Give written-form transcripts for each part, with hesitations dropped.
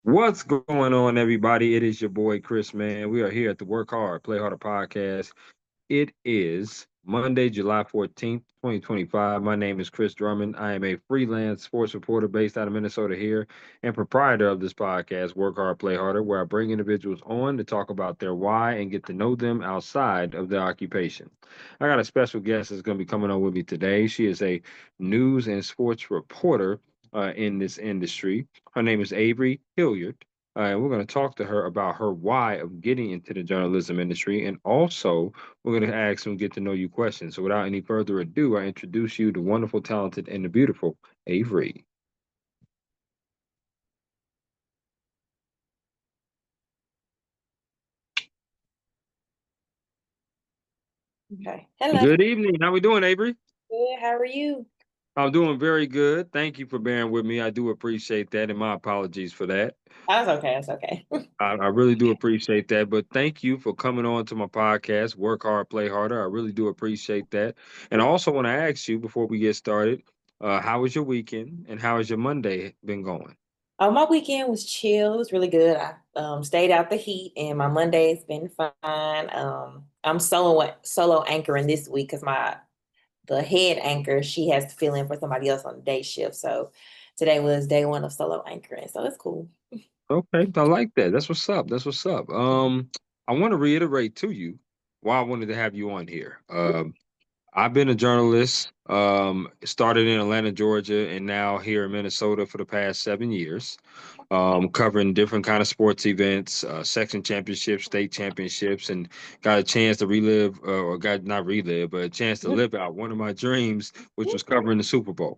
What's going on, everybody? It is your boy Chris, man. We are here at the Work Hard, Play Harder podcast. It is Monday, July 14th, 2025. My name is Chris Drummond. I am a freelance sports reporter based out of Minnesota here and proprietor of this podcast, Work Hard, Play Harder, where I bring individuals on to talk about their why and get to know them outside of their occupation. I got a special guest that's going to be coming on with me today. She is a news and sports reporter in this industry. Her name is Avery Hilliard. And we're going to talk to her about her why of getting into the journalism industry, and also we're going to ask some get to know you questions. So without any further ado, I introduce you to wonderful, talented, and the beautiful Avery. Okay. Hello. Good evening. How we doing, Avery? Good. How are you? I'm doing very good. Thank you for bearing with me. I do appreciate that, and my apologies for that. That's okay. That's okay. I really do appreciate that. But thank you for coming on to my podcast, Work Hard, Play Harder. I really do appreciate that. And I also want to ask you before we get started, how was your weekend and how has your Monday been going? My weekend was chill. It was really good. I stayed out the heat, and my Monday's been fine. I'm solo anchoring this week because the head anchor, she has to fill in for somebody else on the day shift. So today was day one of solo anchoring. So it's cool. Okay, I like that. That's what's up. That's what's up. I want to reiterate to you why I wanted to have you on here. I've been a journalist, started in Atlanta, Georgia, and now here in Minnesota for the past 7 years, covering different kind of sports events, section championships, state championships, and got a chance to relive, or got not relive, but a chance to live out one of my dreams, which was covering the Super Bowl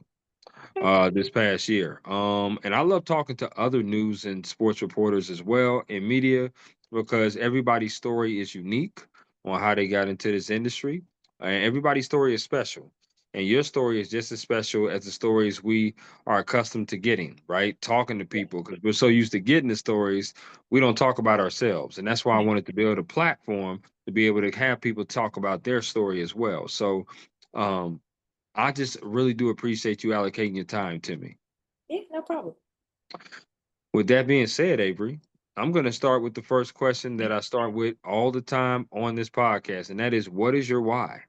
this past year. And I love talking to other news and sports reporters as well in media because everybody's story is unique on how they got into this industry. And everybody's story is special. And your story is just as special as the stories we are accustomed to getting, right? Talking to people because we're so used to getting the stories, we don't talk about ourselves. And that's why I wanted to build a platform to be able to have people talk about their story as well. So, um, I just really do appreciate you allocating your time to me. Yeah, no problem. With that being said, Avery, I'm going to start with the first question that I start with all the time on this podcast, and that is, what is your why?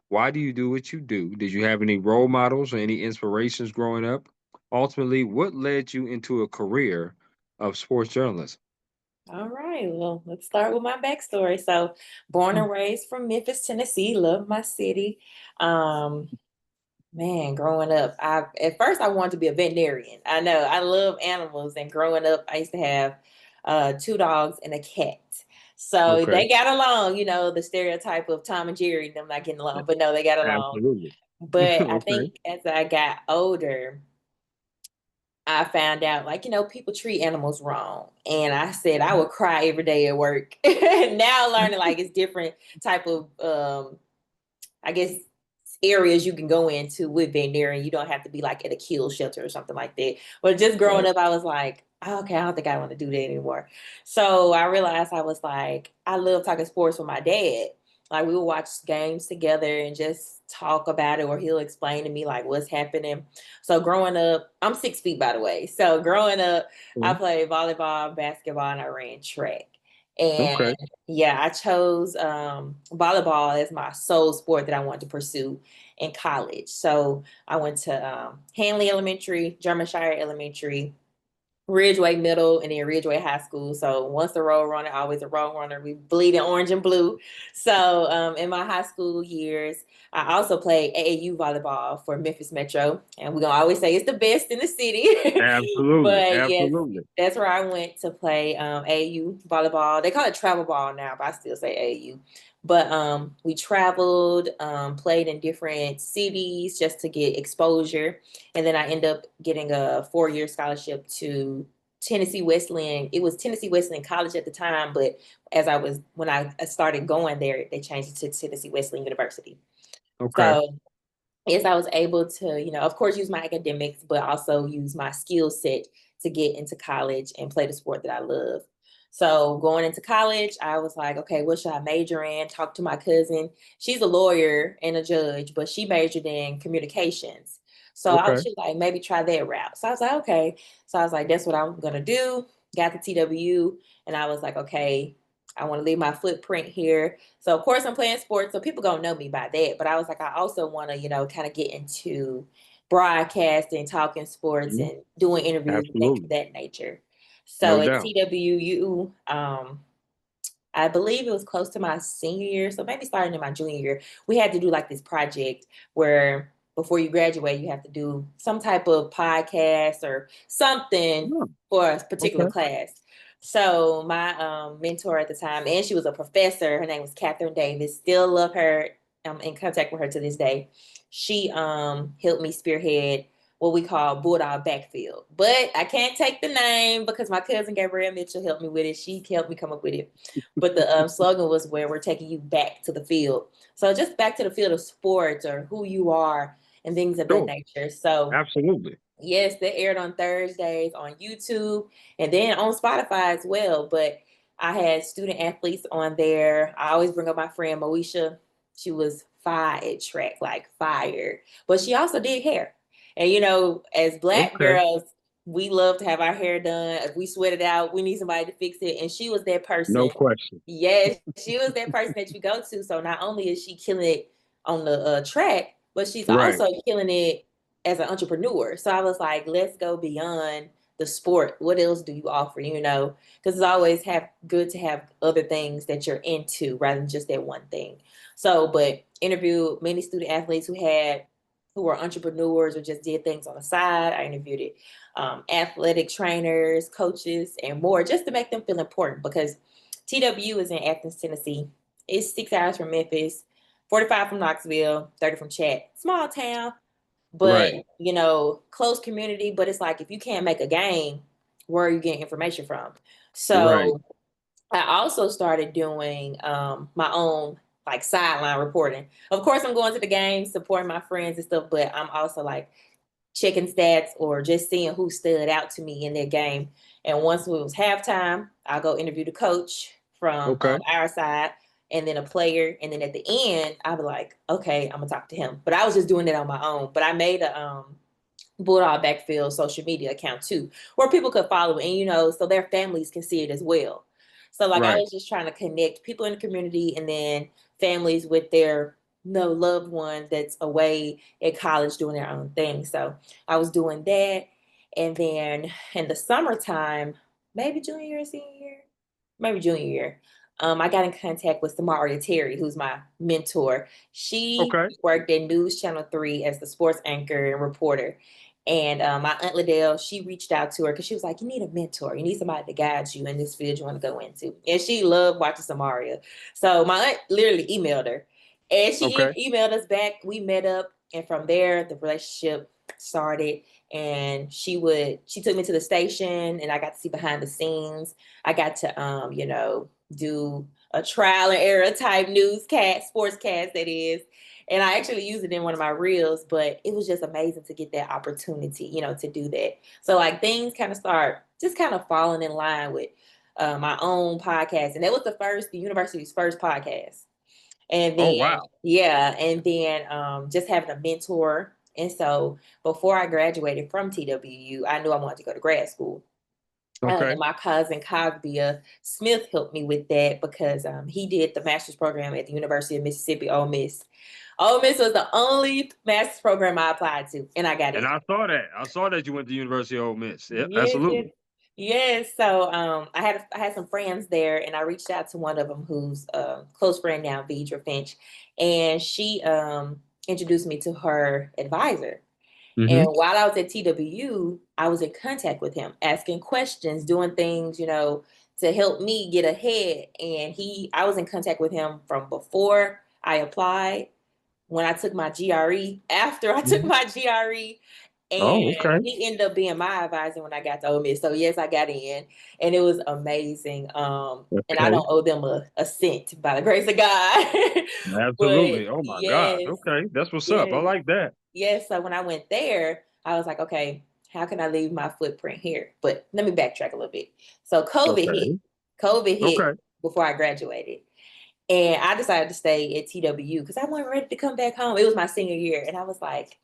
Why do you do what you do? Did you have any role models or any inspirations growing up? Ultimately, what led you into a career of sports journalism? All right. Well, let's start with my backstory. So, born and raised from Memphis, Tennessee, love my city. Um, Man, growing up, I at first I wanted to be a veterinarian. I know I love animals, and growing up, I used to have two dogs and a cat. So Okay, they got along, the stereotype of Tom and Jerry, them not getting along, but no, they got along. absolutely. But I Okay. think as I got older, I found out like, people treat animals wrong. And I said I would cry every day at work. Now learning like it's different type of I guess areas you can go into with veterinarian. You don't have to be like at a kill shelter or something like that. But just growing Right. up, I was like, "Oh, okay, I don't think I want to do that anymore." So I realized I was like, I love talking sports with my dad. Like we would watch games together and just talk about it, or he'll explain to me like what's happening. So growing up, I'm 6 feet by the way. So growing up, I played volleyball, basketball, and I ran track. And Okay. yeah, I chose volleyball as my sole sport that I wanted to pursue in college. So I went to Hanley Elementary, Germanshire Elementary, Ridgeway Middle, and then Ridgeway High School. So once a road runner, always a road runner. We bleed in orange and blue. So in my high school years, I also played AAU volleyball for Memphis Metro, and we're gonna always say it's the best in the city. Absolutely. But yes, Absolutely. that's where I went to play AAU volleyball. They call it travel ball now, but I still say AAU. But we traveled, played in different cities just to get exposure, and then I ended up getting a 4-year scholarship to Tennessee Wesleyan. It was Tennessee Wesleyan College at the time, but when I started going there, they changed it to Tennessee Wesleyan University. Okay. So yes, I was able to, of course, use my academics, but also use my skill set to get into college and play the sport that I love. So going into college, I was like, okay, what should I major in? Talk to my cousin. She's a lawyer and a judge, but she majored in communications. So I was Okay. just like, maybe try that route. So I was like, okay. So I was like, that's what I'm gonna do. got to TWU, and I was like, okay, I want to leave my footprint here. So of course I'm playing sports, so people gonna know me by that. But I was like, I also want to, kind of get into broadcasting, talking sports, Mhm. and doing interviews and things of Absolutely. that nature. No So at doubt. TWU, I believe it was close to my senior year, so maybe starting in my junior year, we had to do like this project where before you graduate, you have to do some type of podcast or something Oh, for a particular okay. class. So my mentor at the time, and she was a professor. Her name was Catherine Davis. Still love her. I'm in contact with her to this day. She helped me spearhead what we call Bulldog Backfield, but I can't take the name because my cousin Gabrielle Mitchell helped me with it. She helped me come up with it, but the slogan was where we're taking you back to the field. So just back to the field of sports or who you are and things of that Sure. nature. So Absolutely. yes, they aired on Thursdays on YouTube and then on Spotify as well. But I had student athletes on there. I always bring up my friend Moesha. She was fire at track, like fire. But she also did hair. And as Black Okay. girls, we love to have our hair done. If we sweat it out, we need somebody to fix it. And she was that No person. question. Yes, she was that person that you go to. So not only is she killing it on the track, but she's Right. also killing it as an entrepreneur. So I was like, let's go beyond the sport. What else do you offer? Because it's always good to have other things that you're into rather than just that one thing. So, but interviewed many student athletes who were entrepreneurs or just did things on the side. I interviewed athletic trainers, coaches, and more just to make them feel important because TW is in Athens, Tennessee. It's 6 hours from Memphis, 45 from Knoxville, 30 from Chat. Small town, but Right. close community. But it's like if you can't make a game, where are you getting information from? Right. So I also started doing my own like sideline reporting. Of course, I'm going to the games, supporting my friends and stuff, but I'm also like checking stats or just seeing who stood out to me in their game. And once it was halftime, I'll go interview the coach from Okay. our side and then a player. And then at the end, I'll be like, okay, I'm gonna talk to him. But I was just doing it on my own. But I made a Bulldog Backfield social media account too, where people could follow and so their families can see it as well. So like I Right. was just trying to connect people in the community and then families with their loved one that's away at college doing their own thing. So I was doing that. And then in the summertime, maybe junior year, senior year, maybe junior year, I got in contact with Samaria Terry, who's my mentor. She Okay. worked at News Channel 3 as the sports anchor and reporter. And my aunt Liddell, she reached out to her because she was like, "You need a mentor. You need somebody to guide you in this field you want to go into." And she loved watching Samaria. So my aunt literally emailed her. And she Okay. emailed us back. We met up. And from there, the relationship started. And she took me to the station and I got to see behind the scenes. I got to, do a trial and error type newscast, sportscast that is. And I actually used it in one of my reels, but it was just amazing to get that opportunity, to do that. So like things kind of start just kind of falling in line with my own podcast. And that was the university's first podcast. And Oh, then, wow. yeah, and then just having a mentor. And so before I graduated from TWU, I knew I wanted to go to grad school. Okay. And my cousin Cosby Smith helped me with that because he did the master's program at the University of Mississippi, Ole Miss. Ole Miss was the only master's program I applied to, and I got And in. I saw that. I saw that you went to University of Ole Miss. Yeah, Yes, yes, absolutely. yes. So I had some friends there, and I reached out to one of them who's a close friend now, Vedra Finch, and she introduced me to her advisor. And Hmm. while I was at TWU, I was in contact with him, asking questions, doing things, to help me get ahead. And I was in contact with him from before I applied, when I took my GRE, after I took Hmm. my GRE, and Oh, okay. he ended up being my advisor when I got to Ole Miss. So yes, I got in, and it was amazing. And I Okay. don't owe them a cent by the grace of God, but Absolutely. Oh my God. yes, Okay. That's what's up. I yes. like that. Yes, so when I went there, I was like, okay, how can I leave my footprint here? But let me backtrack a little bit. So COVID hit. Okay. COVID hit Okay. before I graduated. And I decided to stay at TWU because I wasn't ready to come back home. It was my senior year. And I was like,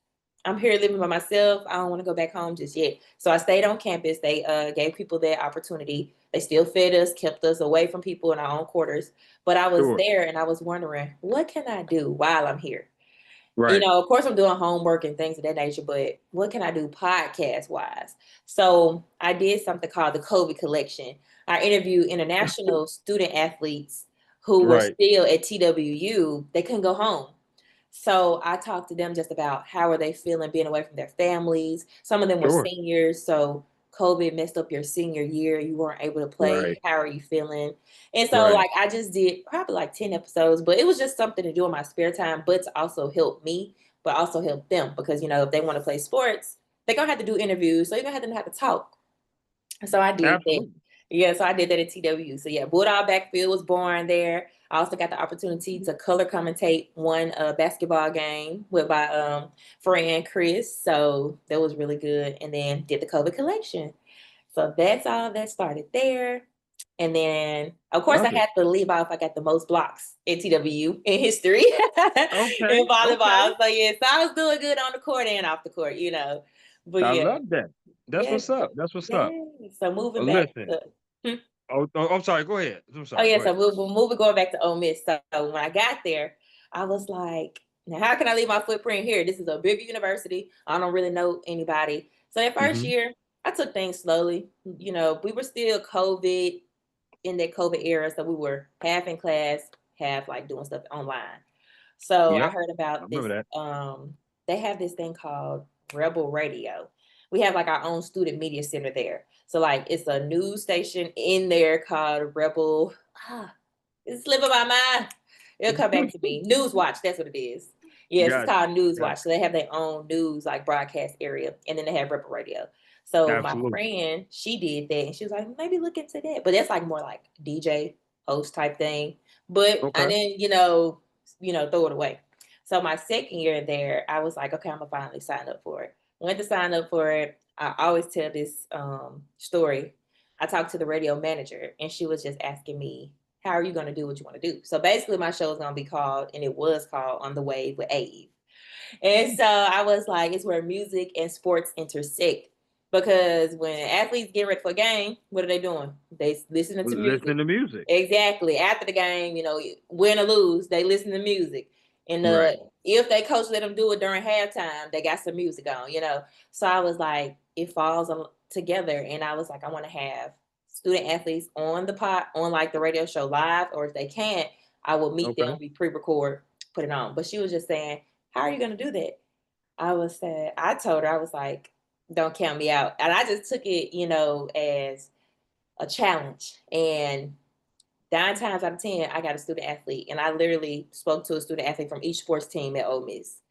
I'm here living by myself. I don't want to go back home just yet. So I stayed on campus. They gave people that opportunity. They still fed us, kept us away from people in our own quarters. But I was Sure. there and I was wondering, what can I do while I'm here? You Right. know, of course, I'm doing homework and things of that nature, but what can I do podcast wise? So I did something called the COVID collection. I interviewed international student athletes who were Right. still at TWU. They couldn't go home. So I talked to them just about how are they feeling being away from their families. Some of them were Sure. seniors, so COVID messed up your senior year. You weren't able to play. Right. How are you feeling? And so Right. like I just did probably like 10 episodes, but it was just something to do in my spare time, but to also help me, but also help them because you know if they want to play sports, they're gonna have to do interviews. So you're gonna have to talk. So I did that. Absolutely. Yeah, so I did that at TW. So yeah, Bulldog Backfield was born there. I also got the opportunity to color commentate one basketball game with my friend Chris. So that was really good. And then did the COVID collection. So that's all that started there. And then, of course, I Love it. had to leave off. I got the most blocks at TW in history Okay. in volleyball. Okay. So yeah, so I was doing good on the court and off the court, you know. But I yeah, love that. That's yeah, what's up. That's what's yeah. up. So moving back Listen. to, hmm? I'm sorry. Go ahead. I'm Oh sorry. yeah, Go so ahead. we're moving going back to Ole Miss. So when I got there, I was like, now how can I leave my footprint here? This is a bigger university. I don't really know anybody. So that first Hmm. year, I took things slowly. You know, we were still COVID in that COVID era, so we were half in class, half like doing stuff online. So I Yep. heard I about remember this. that. They have this thing called Rebel Radio. We have like our own student media center there. So like it's a news station in there called Rebel. Ah, it's slipping my mind. It'll come back to me. News Watch, that's what it is. Yes, it's Gotcha. called News Gotcha. Watch. So they have their own news like broadcast area, and then they have Rebel Radio. So my Absolutely. friend, she did that, and she was like, maybe look into that. But that's like more like DJ host type thing. But I Okay. didn't, throw it away. So my second year there, I was like, okay, I'm gonna finally sign up for it. Went to sign up for it. I always tell this story. I talked to the radio manager, and she was just asking me, how are you going to do what you want to do? So basically, my show is going to be called, and it was called On the Wave with Ave. And so I was like, it's where music and sports intersect. Because when athletes get ready for a game, what are they doing? They listening to music. Listening to music. Exactly. After the game, win or lose, they listen to music. And Right. if they coach let them do it during halftime, they got some music on. So I was like, it falls together. And I was like, I want to have student athletes on the pot, on like the radio show live, or if they can't, I will meet them, Okay. we pre-record, put it on. But she was just saying, how are you going to do that? I told her, I was like, don't count me out. And I just took it, as a challenge. And 9 times out of 10, I got a student athlete. And I literally spoke to a student athlete from each sports team at Ole Miss.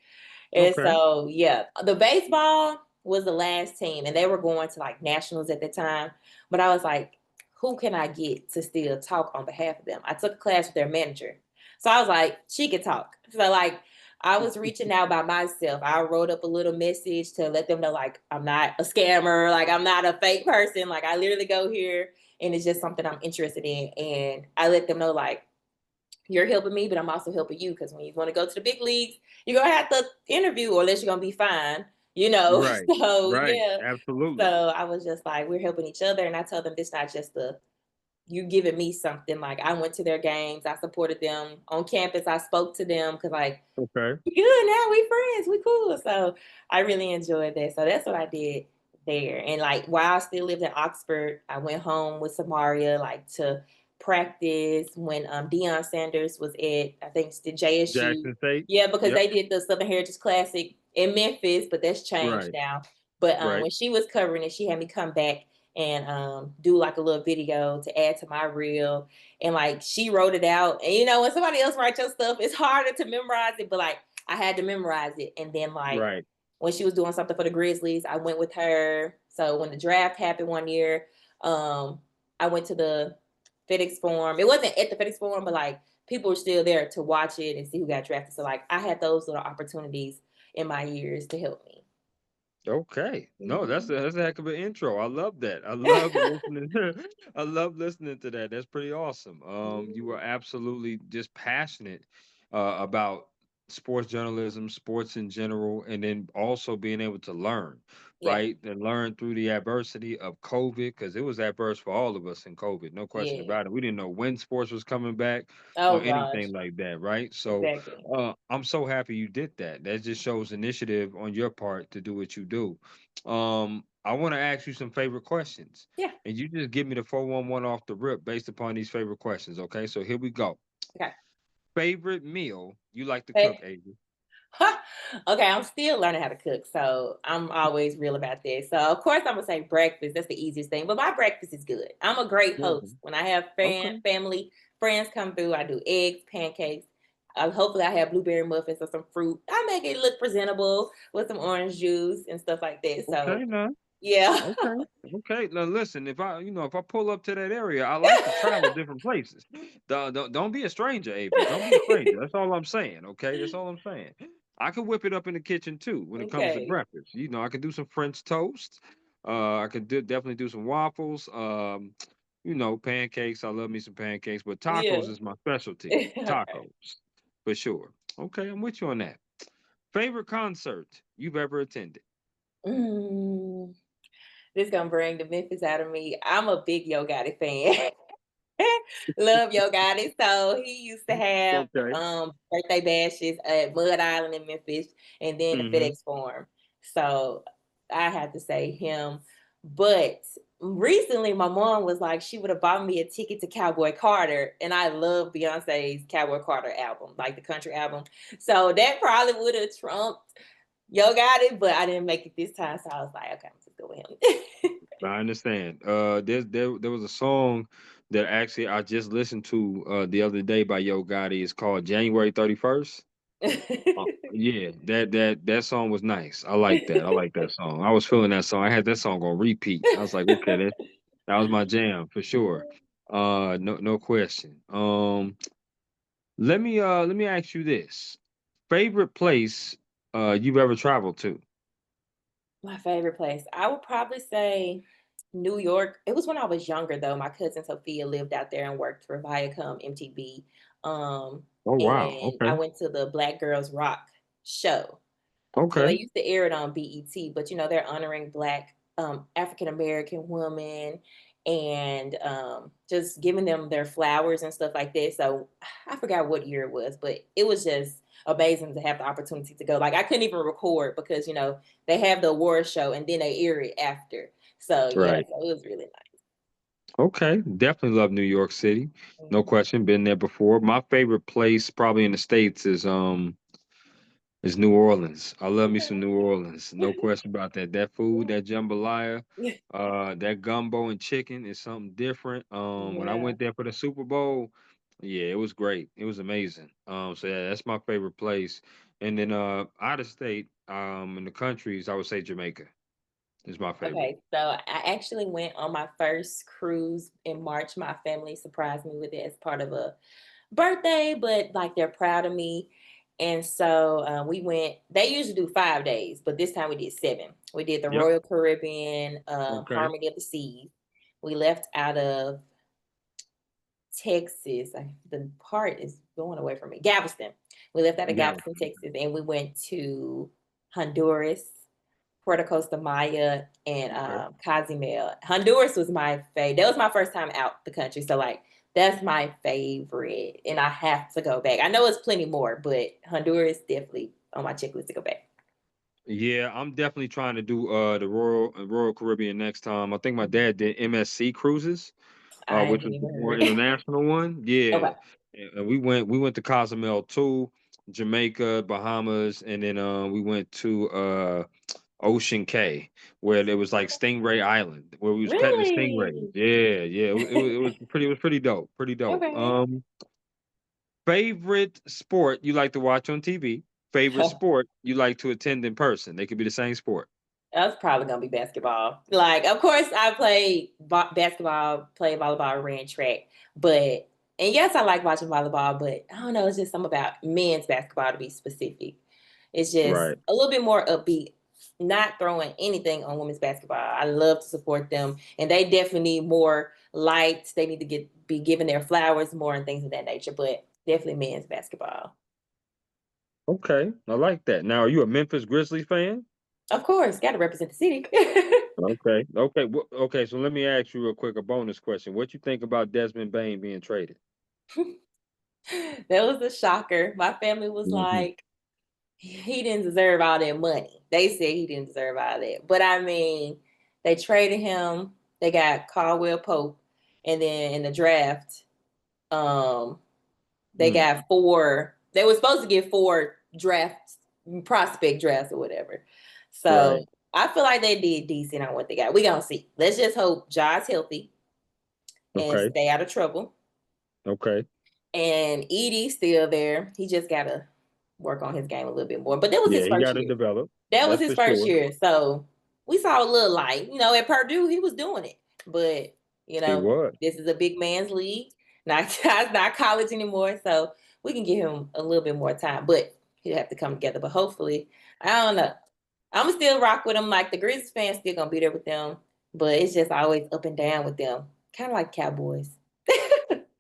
And Okay. so, yeah, the baseball was the last team, and they were going to like nationals at the time. But I was like, who can I get to still talk on behalf of them? I took a class with their manager. So I was like, she could talk. So, like, I was reaching out by myself. I wrote up a little message to let them know, like, I'm not a scammer, like, I'm not a fake person. Like, I literally go here and it's just something I'm interested in. And I let them know, like, you're helping me, but I'm also helping you because when you want to go to the big leagues, you're gonna have to interview, or else you're gonna be fine. Right. So Right. yeah. Absolutely. So I was just like, we're helping each other, and I told them this not just the you giving me something. Like I went to their games, I supported them on campus, I spoke to them because like Okay. we good now, we friends, we cool. So I really enjoyed that. So that's what I did there. And like while I still lived in Oxford, I went home with Samaria like to practice when Deion Sanders was at I think it's the JSU. Jackson State. Yeah, because Yep. they did the Southern Heritage Classic in Memphis, but that's changed Right. now. But Right. when she was covering it, she had me come back and do like a little video to add to my reel. And like she wrote it out. And when somebody else writes your stuff, it's harder to memorize it. But like I had to memorize it. And then like Right. when she was doing something for the Grizzlies, I went with her. So when the draft happened one year, I went to the FedEx Forum. It wasn't at the FedEx Forum, but like people were still there to watch it and see who got drafted. So like I had those little opportunities in my years to help me. Okay. No, Mhm. that's a heck of an intro. I love that. I love listening. I love listening to that. That's pretty awesome. You were absolutely just passionate about sports journalism, sports in general, and then also being able to learn, Yeah. right? And learn through the adversity of COVID, because it was adverse for all of us in COVID, no question Yeah. about it. We didn't know when sports was coming back or Oh gosh. anything like that, right? So Exactly. I'm so happy you did that. That just shows initiative on your part to do what you do. I want to ask you some favorite questions. Yeah. And you just give me the 411 off the rip based upon these favorite questions. Okay. So here we go. Okay. Favorite meal you like to cook, Okay. Avery? Okay, I'm still learning how to cook, so I'm always real about this. So of course I'm gonna say breakfast. That's the easiest thing, but my breakfast is good. I'm a great host. Mhm. When I have Okay. family, friends come through, I do eggs, pancakes. Hopefully I have blueberry muffins or some fruit. I make it look presentable with some orange juice and stuff like that. So Okay. Now. yeah. Okay. Okay. Now listen, if I pull up to that area, I like to travel different places. Don't be a stranger, Avery. Don't be a stranger. That's all I'm saying. Okay. That's all I'm saying. I can whip it up in the kitchen too when it comes to Okay. breakfast. I can do some French toast. I could definitely do some waffles. Pancakes. I love me some pancakes, but Yeah. tacos is my specialty. Okay. Tacos, for sure. Okay, I'm with you on that. Favorite concert you've ever attended? Mm, this gonna bring the Memphis out of me. I'm a big Yo Gotti fan. Love Yo Gotti. So he used to have Okay. birthday bashes at Mud Island in Memphis and then the Hmm. FedEx Forum. So I had to say him. But recently my mom was like, she would have bought me a ticket to Cowboy Carter. And I love Beyonce's Cowboy Carter album, like the country album. So that probably would have trumped Yo Gotti, but I didn't make it this time. So I was like, okay, I'm just go with him. I understand. There was a song that actually I just listened to the other day by Yo Gotti. It's called January 31st. Yeah, that song was nice. I like that. I like that song. I was feeling that song. I had that song on repeat. I was like, okay, that was my jam for sure. No question. Let me ask you this. Favorite place you've ever traveled to? My favorite place. I would probably say New York. It was when I was younger though. My cousin Sophia lived out there and worked for Viacom MTV. Oh wow. And I Okay. went to the Black Girls Rock show. So they Okay. used to air it on BET, but they're honoring Black African American women and just giving them their flowers and stuff like that. So I forgot what year it was, but it was just amazing to have the opportunity to go. Like I couldn't even record because they have the award show and then they air it after. So yeah, Right. so it was really nice. Okay, definitely love New York City. No Mhm. question, been there before. My favorite place probably in the States is New Orleans. I love me some New Orleans. No question about that. That food, that jambalaya, Okay. that gumbo and chicken is something different. When I Yeah. went there for the Super Bowl, yeah, it was great. It was amazing. So yeah, that's my favorite place. And then out of state, in the countries, I would say Jamaica is my favorite. Okay, so I actually went on my first cruise in March. My family surprised me with it as part of a birthday, but like they're proud of me. And so we went, they usually do 5 days, but this time we did 7. We did the Yep. Royal Caribbean, Okay. Harmony of the Seas. We left out of Texas. The part is going away from me. Galveston. We left out of Galveston, Galveston. Texas, and we went to Honduras, Puerto Costa Maya, and Okay. Cozumel. Honduras was my favorite. That was my first time out the country. So like that's my favorite. And I have to go back. I know it's plenty more, but Honduras definitely on my checklist to go back. Yeah, I'm definitely trying to do the Royal Caribbean next time. I think my Mhm. dad did MSC cruises, I which haven't was the even more heard. international one. Okay. Yeah, and we went to Cozumel too, Jamaica, Bahamas, and then we went to Ocean Cay, where there was like Stingray Island, where we was petting the stingrays. Really? Yeah, yeah, it was pretty dope, pretty dope. Okay. Favorite sport you like to watch on TV? Favorite sport you like to attend in person? They could be the same sport. That's probably gonna be basketball. Like, of course, I played basketball, played volleyball, ran track, but and yes, I like watching volleyball, but I don't know. It's just something about men's basketball to be specific. It's just Right. a little bit more upbeat. Not throwing anything on women's basketball. I love to support them, and they definitely need more lights. They need to be given their flowers more and things of that nature. But definitely men's basketball. Okay, I like that. Now, are you a Memphis Grizzlies fan? Of course, got to represent the city. Okay, okay, okay. So let me ask you real quick a bonus question. What you think about Desmond Bain being traded? That was a shocker. My family was Hmm. like, he didn't deserve all that money. They said he didn't deserve all that. But I mean, they traded him. They got Caldwell Pope. And then in the draft, um, they Mm, got four. They were supposed to get four drafts, prospect drafts or whatever. So right. I feel like they did decent on what they got. We gonna see. Let's just hope Ja's healthy and Okay. stay out of trouble. Okay. And Edie's still there. He just gotta work on his game a little bit more. But that was Yeah, his he got first to year. develop. That was That's his for first sure. year. So we saw a little light. At Purdue, he was doing it. But, He was. this is a big man's league, not, not college anymore. So we can give him a little bit more time. But he'll have to come together. But hopefully, I don't know. I'm still rock with them. Like the Grizzlies fans still gonna be there with them. But it's just always up and down with them. Kind of like Cowboys.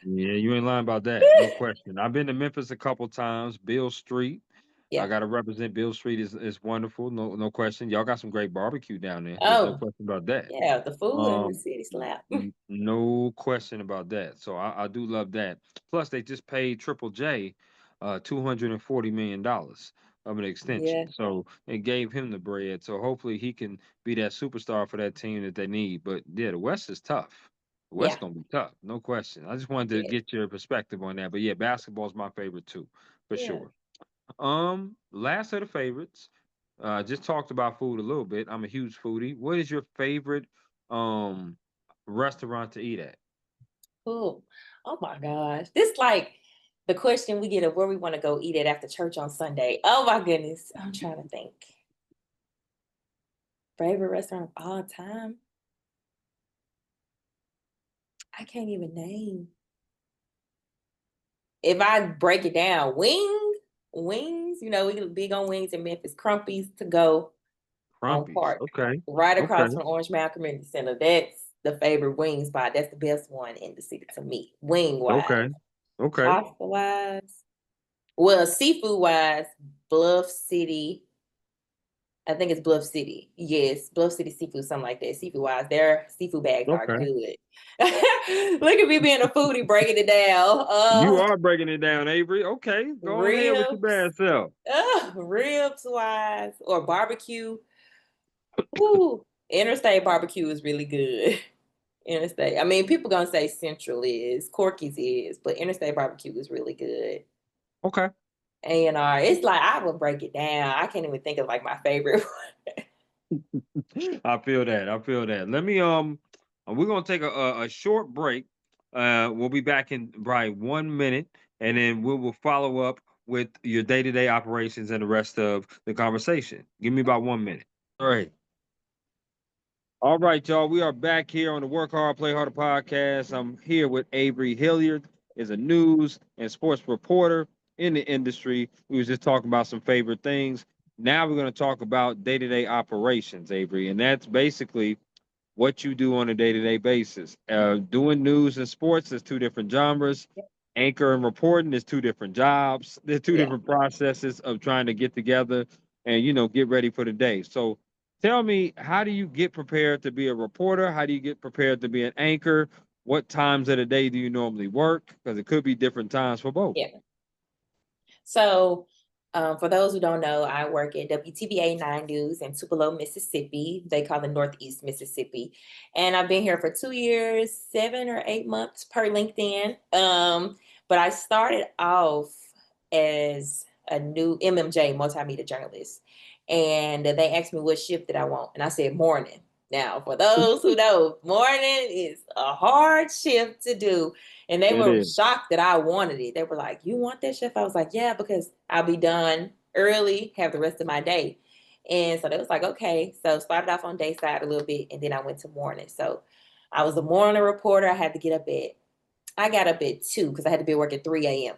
Yeah, you ain't lying about that. No question. I've been to Memphis a couple times. Bill Street. I Yeah. gotta represent Bill Street is wonderful. No question. Y'all got some great barbecue down there. There's no Oh, question about that. yeah. The food in the Um, city slap. no question about that. So I do love that. Plus, they just paid Triple J $240 million of an extension. Yeah. So it gave him the bread. So hopefully he can be that superstar for that team that they need. But yeah, the West is tough. The West Yeah. gonna be tough, no question. I just wanted to Yeah. get your perspective on that. But yeah, basketball is my favorite too, for Yeah. sure. Last of the favorites. Just talked about food a little bit. I'm a huge foodie. What is your favorite um restaurant to eat at? Cool. Oh my gosh. This like the question we get of where we want to go eat at after church on Sunday. Oh my goodness. I'm trying to think. Favorite restaurant of all time? I can't even name. If I break it down, wings, we big on wings in Memphis. Crumpy's to go on Crumpies. Park, Okay. right Okay. across from Orange Mound Community Center. That's the favorite wing spot. That's the best one in the city to me, wing wise. Okay. Okay. Pasta wise, well, seafood wise, Bluff City. I think it's Bluff City. Yes, Bluff City seafood, something like that. Seafood wise, their seafood bags are Okay. good. Look at me being a foodie, breaking it down. You are breaking it down, Avery. Okay. Go on ahead with your Ribs, bad self. ribs wise, or barbecue. Ooh, interstate barbecue is really good. Interstate. I mean, people gonna say Central is, Corky's is, but interstate barbecue is really good. Okay. A&R. It's like I would break it down. I can't even think of like my favorite. I feel that. I feel that. Let me we're gonna take a short break. We'll be back in probably 1 minute, and then we will follow up with your day-to-day operations and the rest of the conversation. Give me about 1 minute. All right. All right, y'all. We are back here on the Work Hard, Play Harder podcast. I'm here with Avery Hilliard, is a news and sports reporter in the industry. We was just talking about some favorite things. Now we're going to talk about day-to-day operations, Avery, and that's basically what you do on a day-to-day basis. Doing news and sports is two different genres. Anchor and reporting is two different jobs. There's two Yeah. different processes of trying to get together and get ready for the day. So tell me, how do you get prepared to be a reporter? How do you get prepared to be an anchor? What times of the day do you normally work? Because it could be different times for both. Yeah. So, for those who don't know, I work at WTBA 9 News in Tupelo, Mississippi. They call it Northeast Mississippi. And I've been here for 2 years, 7 or 8 months per LinkedIn. But I started off as a new MMJ, multimedia journalist. And they asked me what shift did I want. And I said morning. Now, for those who know, morning is a hard shift to do. And they It were is. shocked that I wanted it. They were like, "You want that shift?" I was like, "Yeah, because I'll be done early, have the rest of my day." And so they was like, "Okay." So started off on day side a little bit, and then I went to morning. So I was a morning reporter. I got up at 2 because I had to be at work at 3 a.m.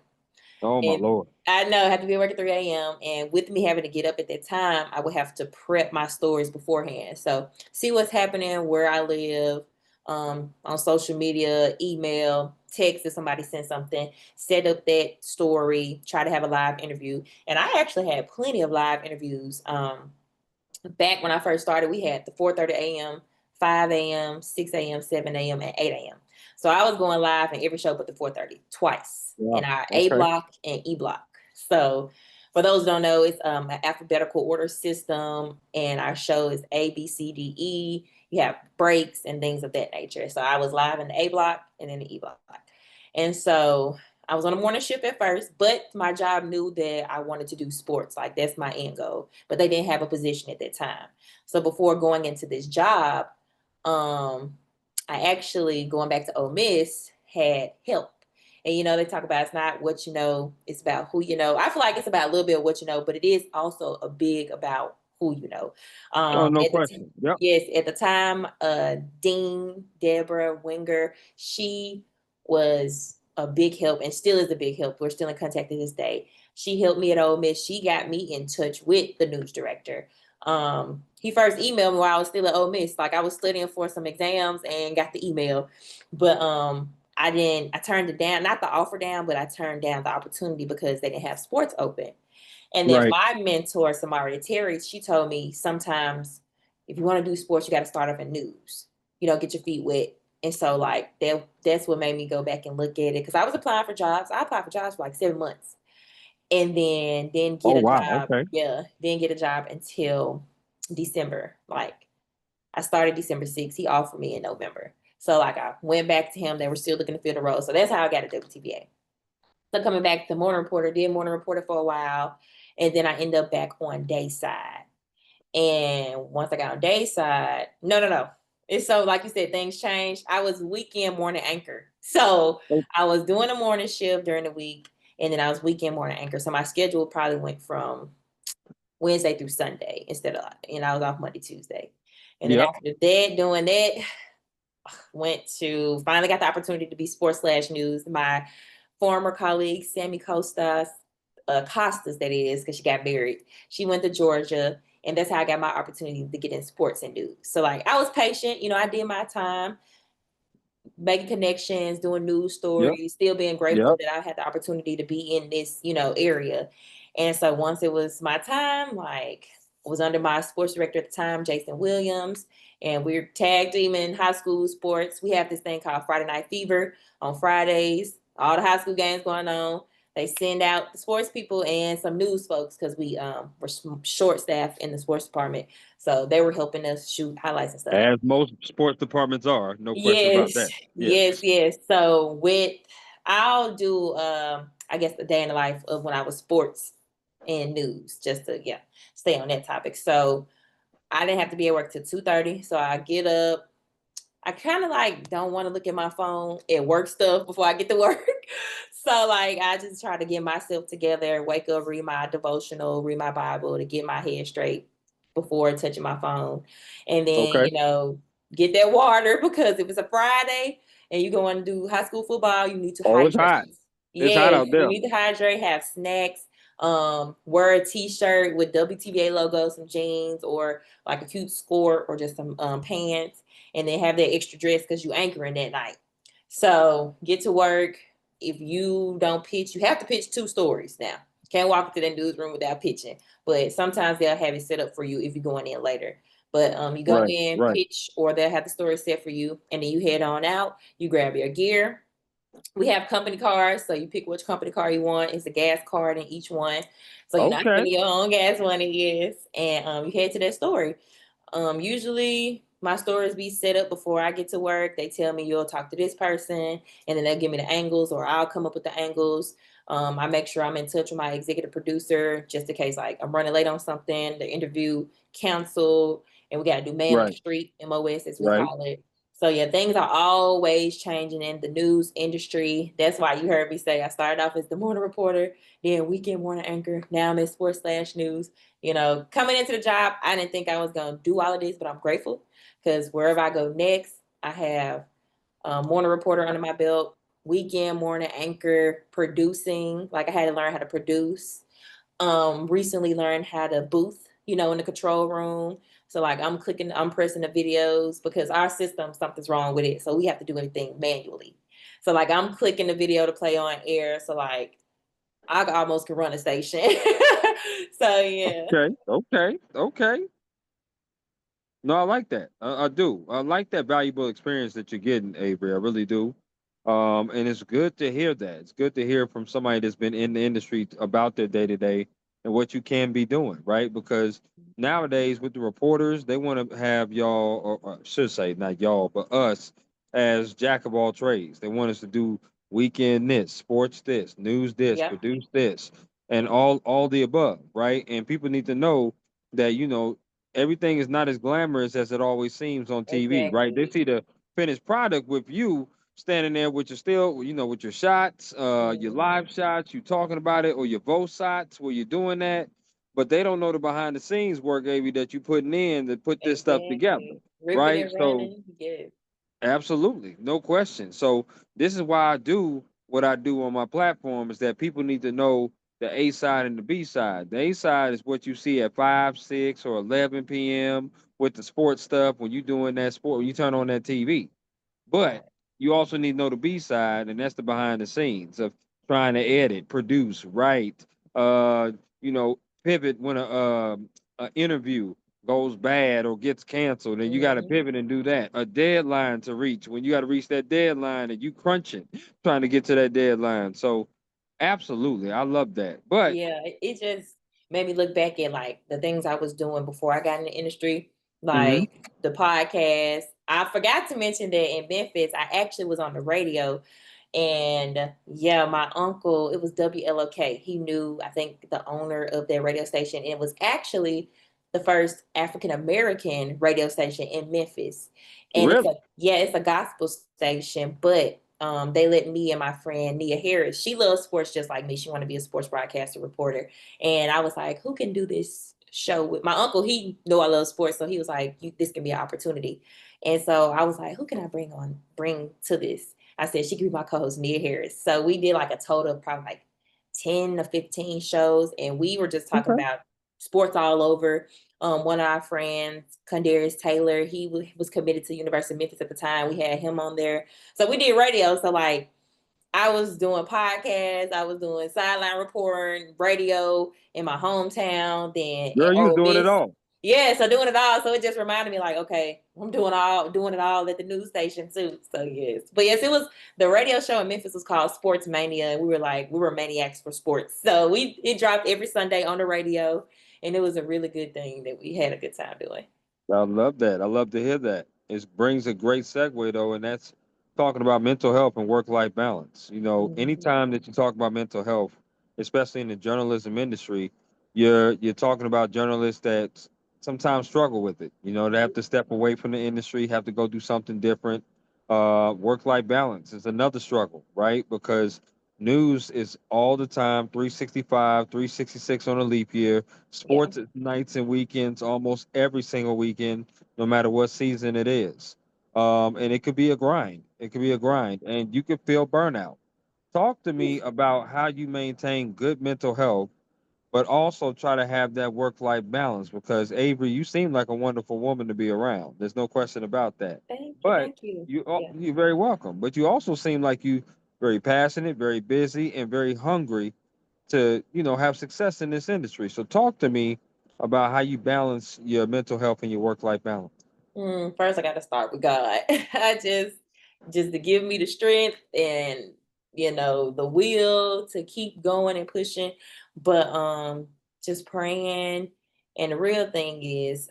Oh my And Lord. I know I had to be at work at 3 a.m. And with me having to get up at that time, I would have to prep my stories beforehand. So see what's happening where I live, on social media, email, text if somebody sent something, set up that story, try to have a live interview. And I actually had plenty of live interviews. Back when I first started, we had the 4:30 a.m., 5 a.m., 6 a.m., 7 a.m., and 8 a.m. So I was going live in every show but the 4:30 twice in Wow. our A Okay. block and E block. So for those who don't know, it's an alphabetical order system, and our show is A, B, C, D, E. You have breaks and things of that nature. So I was live in the A block and then the E block. And so I was on a morning shift at first, but my job knew that I wanted to do sports. Like that's my end goal. But they didn't have a position at that time. So before going into this job, I actually going back to Ole Miss had help. And they talk about it's not what you know, it's about who you know. I feel like it's about a little bit of what you know, but it is also a big about who you know. Oh, no At the question. Yep. yes, at the time, Dean Deborah Winger, she was a big help and still is a big help. We're still in contact to this day. She helped me at Ole Miss. She got me in touch with the news director. He first emailed me while I was still at Ole Miss. Like I was studying for some exams and got the email, but I turned it down, not the offer down, but I turned down the opportunity because they didn't have sports open. And then Right. my mentor, Samara Terry, she told me sometimes if you want to do sports, you got to start off in news. Get your feet wet. And so like that's what made me go back and look at it because I was applying for jobs. I applied for jobs for like 7 months, and then didn't get Oh, a wow. job. Okay. Yeah, didn't get a job until December. Like I started December 6th. He offered me in November. So like I went back to him. They were still looking to fill the role. So that's how I got a WTBA. So coming back to Morning Reporter, did Morning Reporter for a while, and then I end up back on Dayside. And once I got on Dayside, no. It's so like you said, things changed. I was weekend morning anchor. So Oh, I was doing a morning shift during the week, and then I was weekend morning anchor. So my schedule probably went from Wednesday through Sunday instead of, I was off Monday, Tuesday. And then yep. after that, doing that, went to finally got the opportunity to be sports slash news. My former colleague, Sammy Costas, that is, because she got married. She went to Georgia, and that's how I got my opportunity to get in sports and news. So, like, I was patient. I did my time, making connections, doing news Yep. stories, still being grateful Yep. that I had the opportunity to be in this, area. And so once it was my time, like I was under my sports director at the time, Jason Williams, and we're tag team in high school sports. We have this thing called Friday Night Fever on Fridays, all the high school games going on. They send out the sports people and some news folks because we were short staffed in the sports department. So they were helping us shoot highlights and stuff. As most sports departments are, no question about Yes, that. Yeah. yes. So I'll do I guess the day in the life of when I was sports and news, just to stay on that topic. So I didn't have to be at work till 2:30. So I get up. I kind of like don't want to look at my phone at work stuff before I get to work. So like I just try to get myself together, wake up, read my devotional, read my Bible to get my head straight before touching my phone. And then, Okay. get that water because if it's a Friday and you're going to do high school football, you need to Oh, it's hydrate. hot. It's hot Yes, out you there. need to hydrate, have snacks, wear a t-shirt with WTBA logo, some jeans, or like a cute skirt or just some pants, and then have that extra dress because you anchoring that night. So get to work. If you don't pitch, you have to pitch 2 stories now. Can't walk into that newsroom without pitching. But sometimes they'll have it set up for you if you're going in later. But you go Right. in, Right. pitch, or they'll have the story set for you, and then you head on out. You grab your gear. We have company cars, so you pick which company car you want. It's a gas card in each one, so you're not Okay. spending your own gas money. Is and you head to that story. Usually my stories be set up before I get to work. They tell me you'll talk to this person, and then they'll give me the angles, or I'll come up with the angles. I make sure I'm in touch with my executive producer just in case, like I'm running late on something, the interview canceled, and we got to do man on the Right. street, MOS as we Right. call it. So yeah, things are always changing in the news industry. That's why you heard me say I started off as the morning reporter, then weekend morning anchor. Now I'm at sports slash news. Coming into the job, I didn't think I was going to do all of this, but I'm grateful because wherever I go next, I have morning reporter under my belt, weekend morning anchor, producing. Like I had to learn how to produce. Recently learned how to booth, in the control room. So like I'm pressing the videos because our system, something's wrong with it. So we have to do everything manually. So like I'm clicking the video to play on air. So like I almost could run a station. So yeah. Okay, okay, okay. No, I like that. I do. I like that valuable experience that you're getting, Avery. I really do. And it's good to hear that. It's good to hear from somebody that's been in the industry about their day to day and what you can be doing, right? Because nowadays with the reporters, they want to have y'all, or I should say not y'all, but us as jack of all trades. They want us to do weekend this, sports this, news this, Yep. produce this, and all the above, right? And people need to know that everything is not as glamorous as it always seems on TV, right? They Exactly. see the finished product with you standing there with your still, with your shots, your Hmm. live shots, you talking about it, or your vote shots where you're doing that. But they don't know the behind the scenes work, Avy, that you putting in to put this stuff together, Exactly. Ripping right? and So running. Yes. absolutely, no question. So this is why I do what I do on my platform is that people need to know the A side and the B side. The A side is what you see at 5, 6, or 11 p.m. with the sports stuff when you doing that sport, when you turn on that TV. Right. But you also need to know the B side, and that's the behind the scenes of trying to edit, produce, write, uh, pivot when a interview goes bad or gets canceled, and you got to Hmm. pivot and do that. A deadline to reach when you got to reach that deadline, and you crunching trying to get to that deadline. So, absolutely, I love that. But Yeah, it just made me look back at like the things I was doing before I got in the industry, hmm like the podcast. I forgot to mention that in Memphis, I actually was on the radio. And yeah, my uncle, it was WLOK. He knew, I think, the owner of that radio station. And it was actually the first African American radio station in Memphis. And really, it's a gospel station, but they let me and my friend Nia Harris, she loves sports just like me. She wanted to be a sports broadcaster reporter. And I was like, who can do this show with my uncle? He knew I love sports. So he was like, this can be an opportunity. And so I was like, who can I bring to this? I said, she could be my co-host, Nia Harris. So we did like a total of probably like 10 to 15 shows. And we were just talking okay, about sports all over. One of our friends, Condarius Taylor, he was committed to the University of Memphis at the time. We had him on there. So we did radio. So like I was doing podcasts, I was doing sideline reporting, radio in my hometown, then at girl, you was Ole doing it Miss. all. Yeah, so doing it all. So it just reminded me like, okay, I'm doing it all at the news station too. So yes. But yes, it was the radio show in Memphis was called Sports Mania. And we were maniacs for sports. So it dropped every Sunday on the radio. And it was a really good thing that we had a good time doing. I love that. I love to hear that. It brings a great segue though, and that's talking about mental health and work-life balance. Mhm. Anytime that you talk about mental health, especially in the journalism industry, you're talking about journalists that sometimes struggle with it. They have to step away from the industry, have to go do something different. Work-life balance is another struggle, right? Because news is all the time, 365, 366 on a leap year. Yeah. Sports at nights and weekends, almost every single weekend, no matter what season it is. And it could be a grind. It could be a grind, and you could feel burnout. Talk to me about how you maintain good mental health, but also try to have that work-life balance. Because Avery, you seem like a wonderful woman to be around. There's no question about that. Thank you. But Thank you. Yeah. you're very welcome. But you also seem like you very passionate, very busy, and very hungry to have success in this industry. So talk to me about how you balance your mental health and your work life balance. First, I got to start with God. I just to give me the strength and the will to keep going and pushing. But just praying. And the real thing is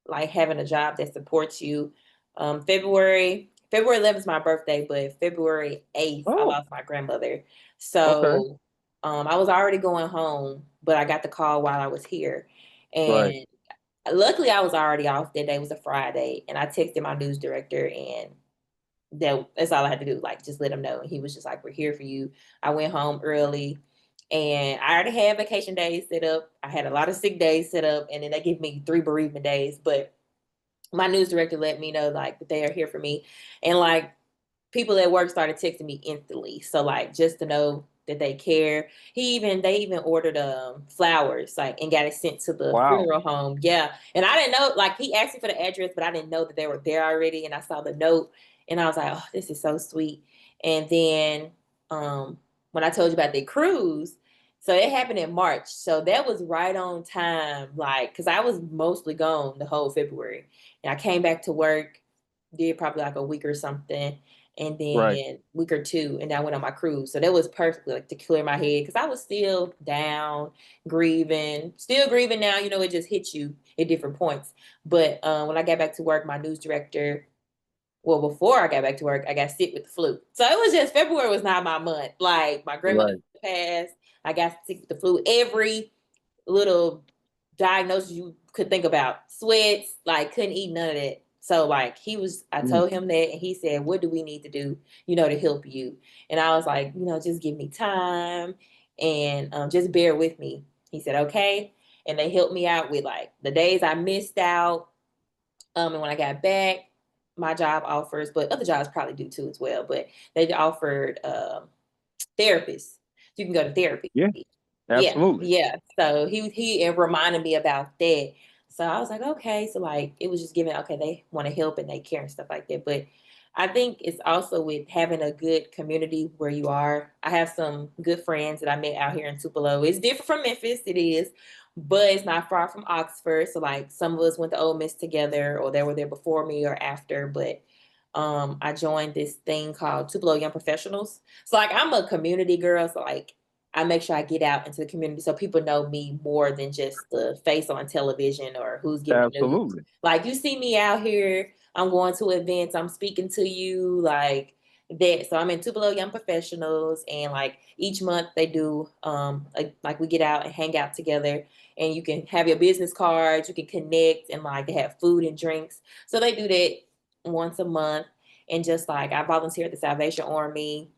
like having a job that supports you. February 11th is my birthday, but February 8th, I Oh, lost my grandmother. okay, So I was already going home, but I got the call while I was here. right. And luckily I was already off that day. It was a Friday, and I texted my news director, and that's all I had to do, like just let him know. And he was just like, we're here for you. I went home early, and I already had vacation days set up. I had a lot of sick days set up, and then they gave me 3 bereavement days. But my news director let me know like that they are here for me. And like people at work started texting me instantly. So like just to know that they care. They even ordered flowers like and got it sent to the Wow. funeral home. Yeah. And I didn't know, like he asked me for the address, but I didn't know that they were there already. And I saw the note and I was like, oh, this is so sweet. And then um when I told you about the cruise, so it happened in March. So that was right on time, like, because I was mostly gone the whole February. And I came back to work, did probably like a week or something, and Right. then week or two, and then I went on my cruise. So that was perfect, like to clear my head, because I was still down, grieving, still grieving now. You know, it just hits you at different points. But when I got back to work, my news director, well, before I got back to work, I got sick with the flu. So it was just February was not my month. Like my grandmother Right. passed, I got sick with the flu. Every little diagnosis you could think about, sweats, like couldn't eat none of that. So like I Mm. told him that, and he said, "What do we need to do, to help you?" And I was like, just give me time and just bear with me. He said, "Okay," and they helped me out with like the days I missed out. And when I got back, my job offers, but other jobs probably do too as well. But they offered therapists. You can go to therapy. Yeah. Yeah, Absolutely. yeah. So he reminded me about that. So I was like, okay. So like it was just giving, okay, they want to help and they care and stuff like that. But I think it's also with having a good community where you are. I have some good friends that I met out here in Tupelo. It's different from Memphis, it is, but it's not far from Oxford. So like some of us went to Ole Miss together, or they were there before me or after. But I joined this thing called Tupelo Young Professionals. So like I'm a community girl. So like I make sure I get out into the community so people know me more than just the face on television or who's giving the news. Absolutely. Like you see me out here, I'm going to events, I'm speaking to you, like that. So I'm in Tupelo Young Professionals, and like each month they do like we get out and hang out together, and you can have your business cards, you can connect, and like they have food and drinks. So they do that once a month. And just like I volunteer at the Salvation Army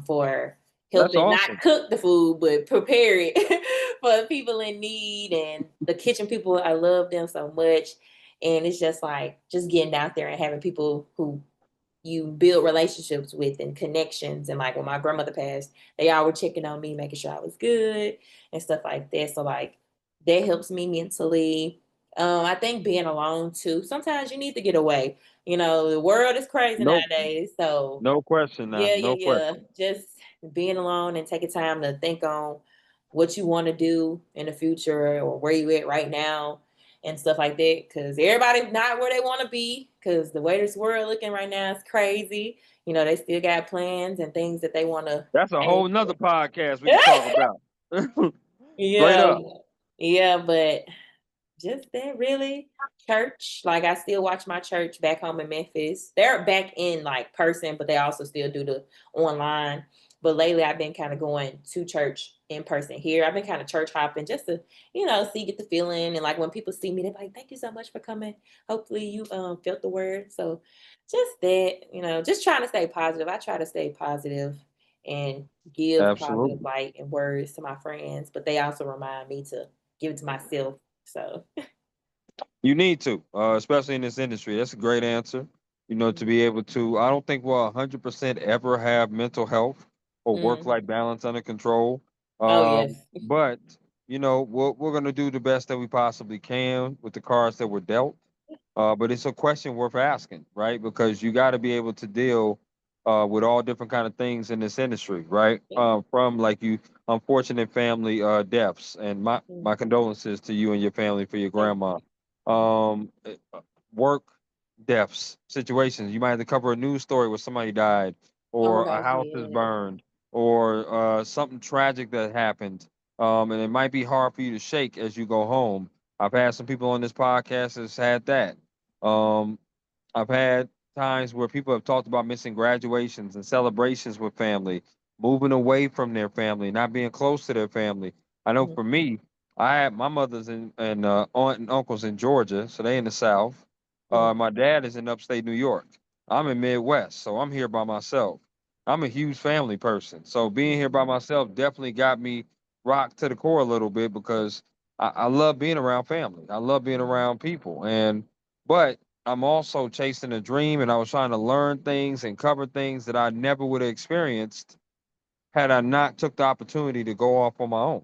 for That's helping not awesome. cook the food but prepare it for people in need, and the kitchen people, I love them so much. And it's just like just getting out there and having people who you build relationships with and connections. And like when my grandmother passed, they all were checking on me, making sure I was good and stuff like that. So like that helps me mentally. I think being alone too, sometimes you need to get away. The world is crazy No, nowadays, so no question now. yeah, yeah, No yeah. question. Just being alone and taking time to think on what you want to do in the future or where you at right now and stuff like that. Because everybody's not where they want to be. Because the way this world looking right now is crazy. They still got plans and things that they want to That's a aim whole nother for. podcast we could talk about. Straight Yeah, up. yeah, but just that really church. Like I still watch my church back home in Memphis. They're back in like person, but they also still do the online. But lately I've been kind of going to church in person here. I've been kind of church hopping just to, get the feeling. And like when people see me, they're like, thank you so much for coming. Hopefully you felt the word. So just that, just trying to stay positive. I try to stay positive and give positive Absolutely. light and words to my friends, but they also remind me to give it to myself. So You need to, especially in this industry. That's a great answer. To be able to, I don't think we'll 100% ever have mental health or mm. work-life balance under control. Oh yes. But, we're going to do the best that we possibly can with the cards that were dealt. But it's a question worth asking, right? Because you got to be able to deal with all different kind of things in this industry, right? From like you unfortunate family deaths, and my Mm. condolences to you and your family for your Thank grandma. you. Work deaths, situations. You might have to cover a news story where somebody died, Oh my or a gosh, house is yes. burned, or something tragic that happened. And it might be hard for you to shake as you go home. I've had some people on this podcast that's had that. Um, I've had times where people have talked about missing graduations and celebrations with family, moving away from their family, not being close to their family. I know Mm, for me, I had my mother's and aunt and uncles in Georgia, so they in the South. mm, My dad is in upstate New York. I'm in Midwest, so I'm here by myself. I'm a huge family person, so being here by mhm, myself definitely got me rocked to the core a little bit because I love being around family. I love being mhm, around people, but I'm also chasing a dream, and I was trying to learn things and cover things that I never would have experienced had I not took the opportunity to go off on my own.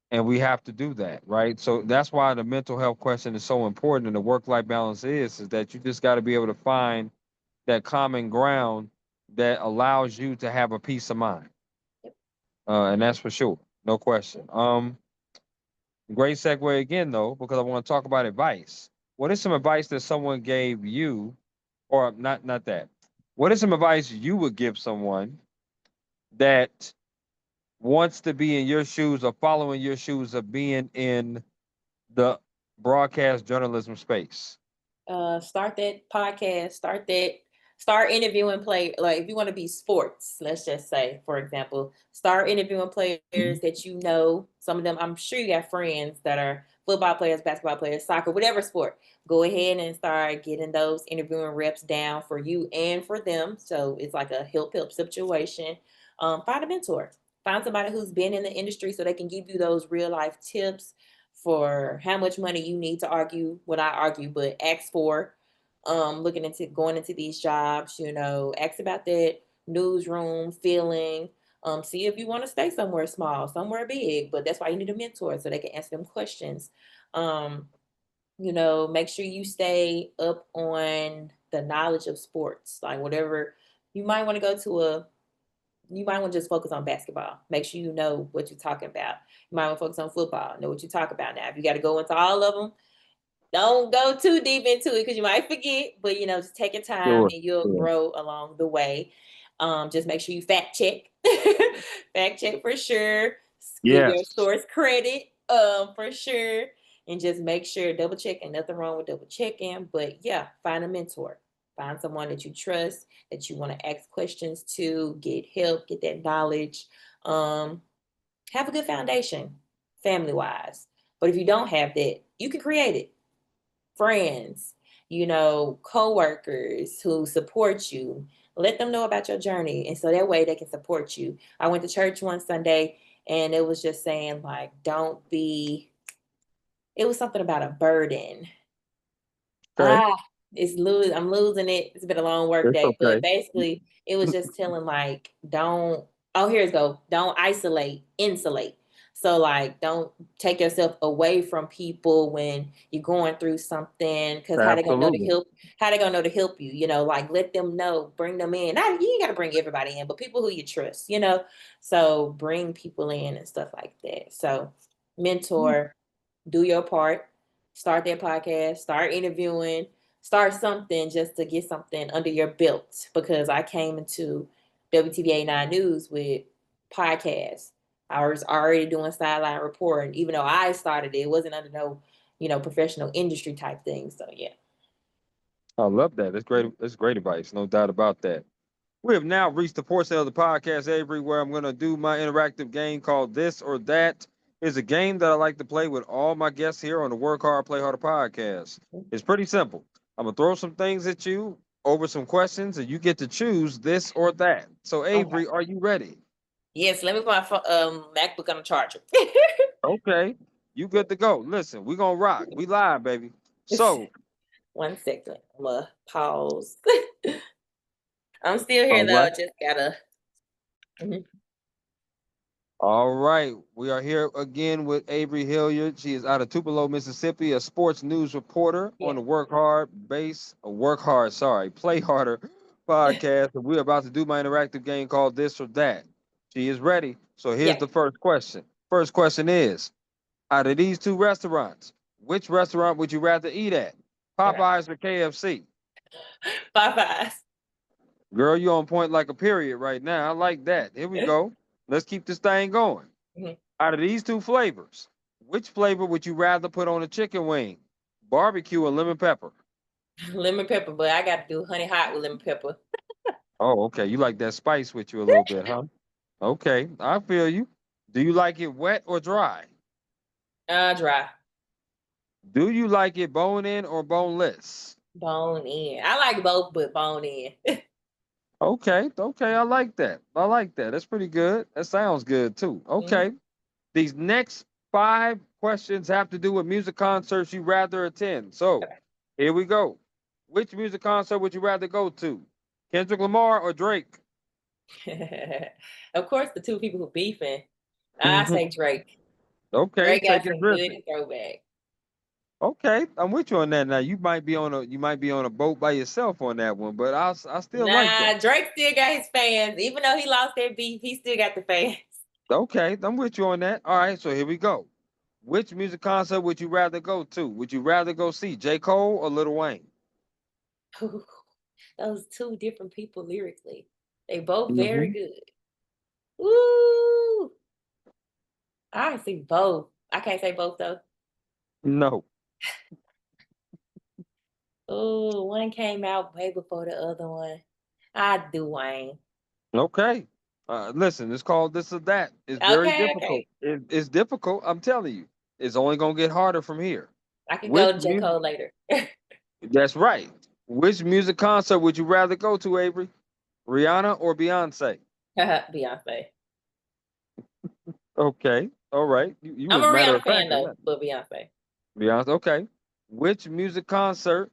And we have to do that, right? So that's why the mental health question is so important, and the work-life balance is that you just got to be able to find that common ground that allows you to have a peace of mind. And that's for sure, no question. Great segue again though, because I want to talk about advice. What is some advice that someone gave you, or not that? What is some advice you would give someone that wants to be in your shoes or following your shoes of being in the broadcast journalism space? Start that podcast, start interviewing play like if you want to be sports, let's just say, for example, start interviewing players Mhm. that you know. Some of them, I'm sure you got friends that are football players, basketball players, soccer, whatever sport. Go ahead and start getting those interviewing reps down for you and for them. So it's like a help situation. Find a mentor. Find somebody who's been in the industry so they can give you those real life tips for how much money you need to argue, well, not argue, but ask for, looking into going into these jobs, ask about that newsroom feeling. See if you want to stay somewhere small, somewhere big, but that's why you need a mentor so they can answer them questions. Um, make sure you stay up on the knowledge of sports, like whatever you might want to go to you might want to just focus on basketball. Make sure you know what you're talking about. You might want to focus on football. Know what you talk about now. If you got to go into all of them, don't go too deep into it because you might forget. But just take your time Sure, and you'll sure. grow along the way. Just make sure you fact check, fact check for sure. Give your Yes. source credit, for sure, and just make sure double checking. Nothing wrong with double checking, but yeah, find a mentor. Find someone that you trust, that you want to ask questions to, get help, get that knowledge. Um, have a good foundation, family wise. But if you don't have that, you can create it. Friends, co-workers who support you. Let them know about your journey. And so that way they can support you. I went to church one Sunday and it was just saying like, don't be, it was something about a burden. Okay. Ah, I'm losing it. It's been a long work It's day, but okay. basically it was just telling like, don't, oh, here's go. Don't isolate, insulate. So like, don't take yourself away from people when you're going through something, because how they gonna know to Absolutely. help? How they gonna know to help you? Like let them know, bring them in. Not you ain't gotta bring everybody in, but people who you trust. So bring people in and stuff like that. So mentor, do your part, start that podcast, start interviewing, start something just to get something under your belt. Because I came into WTVA 9 News with podcasts. I was already doing sideline reporting, even though I started it wasn't under no, professional industry type thing. So yeah. I love that. That's great. That's great advice. No doubt about that. We have now reached the portion of the podcast, Avery, where I'm going to do my interactive game called This or That. It's a game that I like to play with all my guests here on the Work Hard, Play Harder podcast. It's pretty simple. I'm going to throw some things at you over some questions, and you get to choose this or that. So, Okay. Avery, are you ready? Yes, let me put my MacBook on the charger. Okay. You good to go. Listen, we going to rock. We live, baby. So, 1 second. I'm gonna pause. I'm still here all though. right. Just gotta. Mhm. All right. We are here again with Avery Hilliard. She is out of Tupelo, Mississippi, a sports news reporter on Yeah. the Work Hard, sorry, Play Harder podcast. And we're about to do my interactive game called This or That. She is ready. So here's Yeah. the first question. First question is, out of these two restaurants, which restaurant would you rather eat at? Okay. Popeyes or KFC? Bye bye. Girl, you on point like a period right now. I like that. Here we go. Let's keep this thing going. Mhm. Out of these two flavors, which flavor would you rather put on a chicken wing? Barbecue or lemon pepper? Lemon pepper, but I got to do honey hot with lemon pepper. Oh, okay. You like that spice with you a little bit, huh? Okay, I feel you. Do you like it wet or dry? Dry. Do you like it bone in or boneless? Bone in. I like both, but bone in. Okay, okay. I like that. I like that. That's pretty good. That sounds good too. Mhm. Okay. These next five questions have to do with music concerts you rather attend. So Okay. here we go. Which music concert would you rather go to? Kendrick Lamar or Drake? Of course, the two people who beefing. I Mhm. say Drake. Okay, Drake got take it some good dripping. throwback. Okay, I'm with you on that. Now you might be on a boat by yourself on that one, but I still like that. Nah, Drake still got his fans. Even though he lost that beef, he still got the fans. Okay, I'm with you on that. All right, so here we go. Which music concert would you rather go to? Would you rather go see J. Cole or Lil Wayne? Those two different people lyrically. They both very Hmm. good. Woo! I see both. I can't say both though. No. Oh, one came out way before the other one. I do Wayne. Okay. Listen, it's called this or that. It's very Okay, difficult. okay. It's difficult. I'm telling you. It's only gonna get harder from here. I can Which go to J. music? Cole later. That's right. Which music concert would you rather go to, Avery? Rihanna or Beyonce? Beyonce. Okay. All right. You I'm was a matter Rihanna of fact fan on though, that. but Beyonce. Beyonce. Okay. Which music concert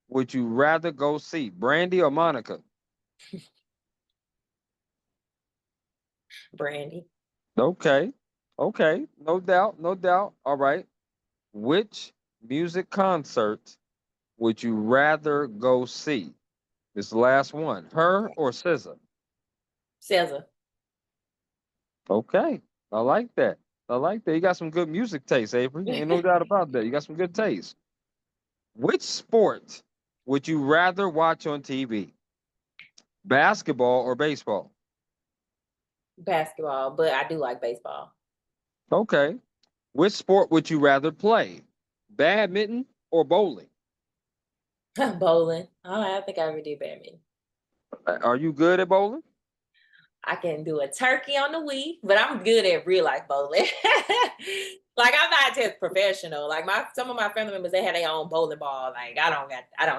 would you rather go see? Brandy or Monica? Brandy. Okay. Okay. No doubt. No doubt. All right. Which music concert would you rather go see? This last one. Her or SZA? SZA. Okay. I like that. I like that. You got some good music taste, Avery. Ain't no doubt about that. You got some good taste. Which sport would you rather watch on TV? Basketball or baseball? Basketball, but I do like baseball. Okay. Which sport would you rather play? Badminton or bowling? Bowling. Oh, I think I ever did badminton. Are you good at bowling? I can do a turkey on the Wii, but I'm good at real life bowling. Like I'm not just professional. Like my some of my family members, they have their own bowling ball. Like I don't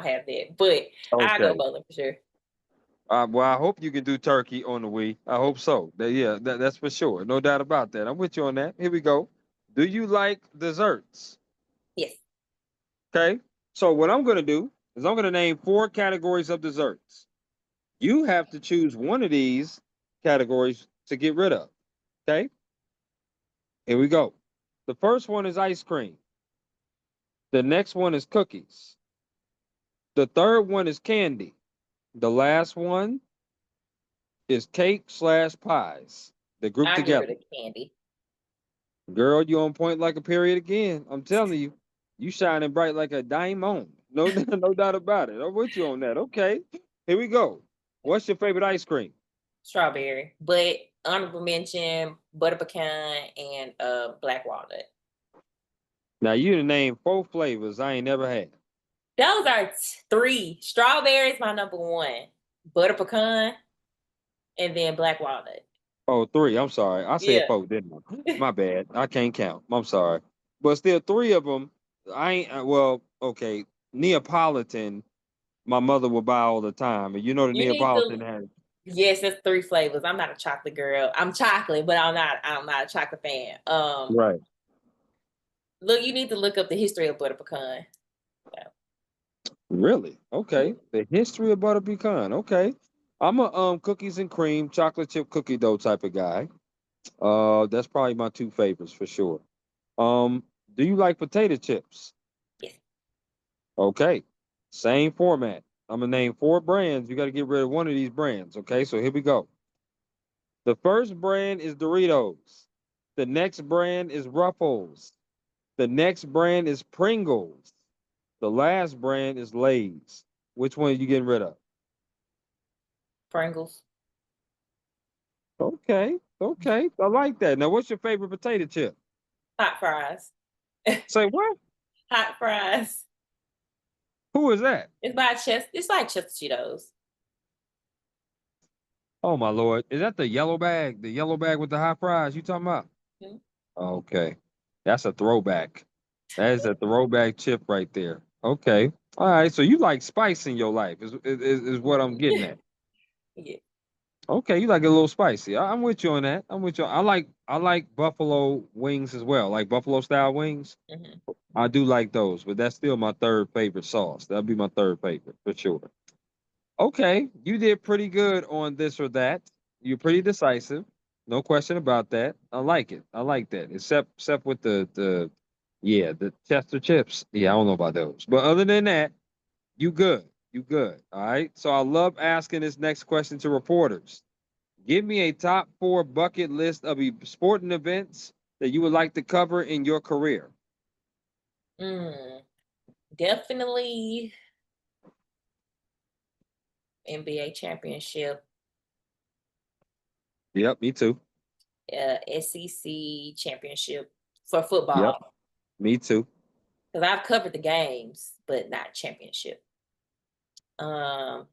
have that, but I go Okay. bowling for sure. Well, I hope you can do turkey on the Wii. I hope so. Yeah, that's for sure. No doubt about that. I'm with you on that. Here we go. Do you like desserts? Yes. Okay. So what I'm going to do is I'm going to name four categories of desserts. You have to choose one of these categories to get rid of. Okay. Here we go. The first one is ice cream. The next one is cookies. The third one is candy. The last one is cake slash pies. They group I get rid together. of candy. Girl, you on point like a period again. I'm telling you, you shining bright like a diamond. No, no doubt about it. I'm with you on that. Okay, here we go. What's your favorite ice cream? Strawberry. But honorable mention, butter pecan and black walnut. Now you done name four flavors I ain't never had. Those are three. Strawberry is my number one. Butter pecan and then black walnut. Oh, three. I'm sorry. I said Yeah. four, didn't I? My bad. I can't count. I'm sorry. But still, three of them. I ain't. Well, okay. Neapolitan. My mother would buy all the time, and you know the You need Neapolitan to has. Yes, it's three flavors. I'm not a chocolate girl. I'm chocolate, but I'm not a chocolate fan. Right. Look, you need to look up the history of butter pecan. Really? Yeah. Okay. The history of butter pecan. Okay. I'm a cookies and cream, chocolate chip cookie dough type of guy. That's probably my two favorites for sure. Um, do you like potato chips? Yes. Okay. Same format. I'm gonna name four brands. You got to get rid of one of these brands. Okay, so here we go. The first brand is Doritos. The next brand is Ruffles. The next brand is Pringles. The last brand is Lay's. Which one are you getting rid of? Pringles. Okay, okay. I like that. Now, what's your favorite potato chip? Hot fries. Say what? Hot fries. Who is that? It's like Chester Cheetos. Oh my lord. Is that the yellow bag? The yellow bag with the hot fries you talking about? Mhm. Okay. That's a throwback. That is a throwback chip right there. Okay. All right. So you like spice in your life is what I'm getting at. Yeah. Okay, you like it a little spicy. I'm with you on that. I'm with you. I like buffalo wings as well, like buffalo style wings. Mhm. I do like those, but that's still my third favorite sauce. That'll be my third favorite for sure. Okay, you did pretty good on this or that. You're pretty decisive. No question about that. I like it. I like that. Except with the yeah, the Chester chips. Yeah, I don't know about those. But other than that, you good. You good. All right. So I love asking this next question to reporters. Give me a top four bucket list of sporting events that you would like to cover in your career. Mm, definitely NBA championship, Yep, me too. SEC championship for Yep, football. me too. Because I've covered the games, but not championship. Um,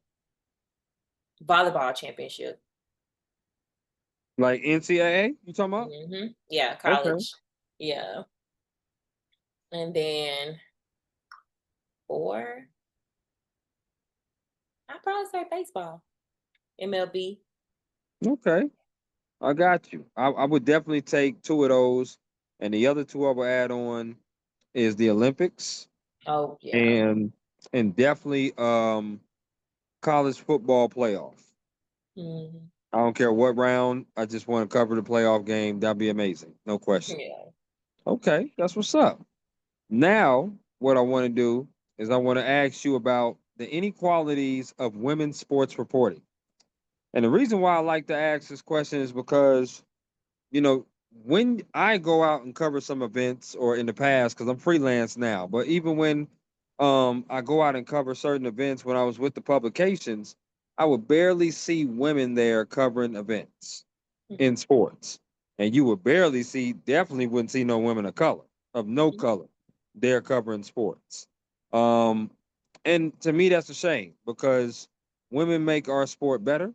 volleyball championship. Like NCAA, you talking about? Yeah, Okay. college. Yeah. And then four, I'd probably say baseball, MLB. Okay. I got you. I would definitely take two of those. And the other two I would add on is the Olympics Oh, yeah. and definitely college football playoff. Hmm. I don't care what round. I just want to cover the playoff game. That'd be amazing. No question. Yeah. Okay, that's what's up. Now, what I want to do is I want to ask you about the inequalities of women's sports reporting. And the reason why I like to ask this question is because, you know, when I go out and cover some events or in the past, because I'm freelance now, but even when I go out and cover certain events when I was with the publications, I would barely see women there covering events in sports. And you would barely see, definitely wouldn't see no women of color, of no Mhm. color, there covering sports. Um, and to me, that's a shame because women make our sport better.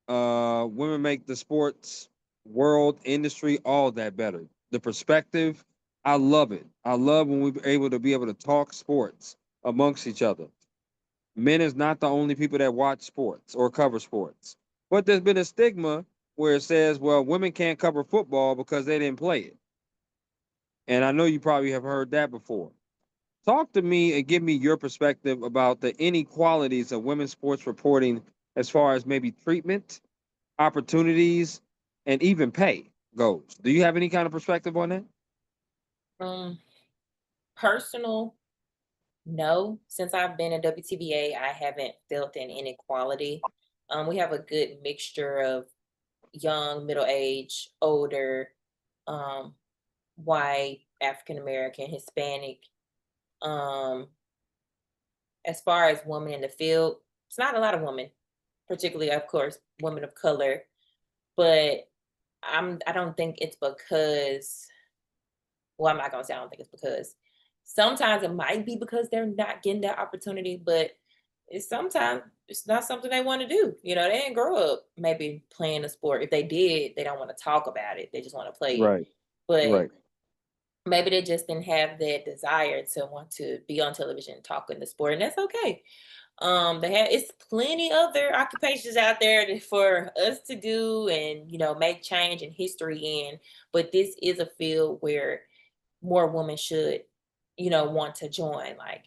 Women make the sports world industry all that better. The perspective, I love it. I love when we're able to talk sports amongst each other. Men is not the only people that watch sports or cover sports. But there's been a stigma where it says, well, women can't cover football because they didn't play it. And I know you probably have heard that before. Talk to me and give me your perspective about the inequalities of women's sports reporting as far as maybe treatment, opportunities, and even pay goes. Do you have any kind of perspective on that? Um, personal, no. Since I've been in WTBA, I haven't felt an inequality. We have a good mixture of young, middle age, older, um, white, African American, Hispanic. Um, as far as women in the field, it's not a lot of women, particularly, of course, women of color. But I don't think it's because, well, I'm not gonna say I don't think it's because. Sometimes it might be because they're not getting that opportunity, but it's sometimes it's not something they want to do. They didn't grow up maybe playing a sport. If they did, they don't want to talk about it. They just want to play it. Right, But right. maybe they just didn't have that desire to want to be on television talking the sport, and that's okay. They have it's plenty other occupations out there for us to do and make change in history in. But this is a field where more women should, want to join. Like,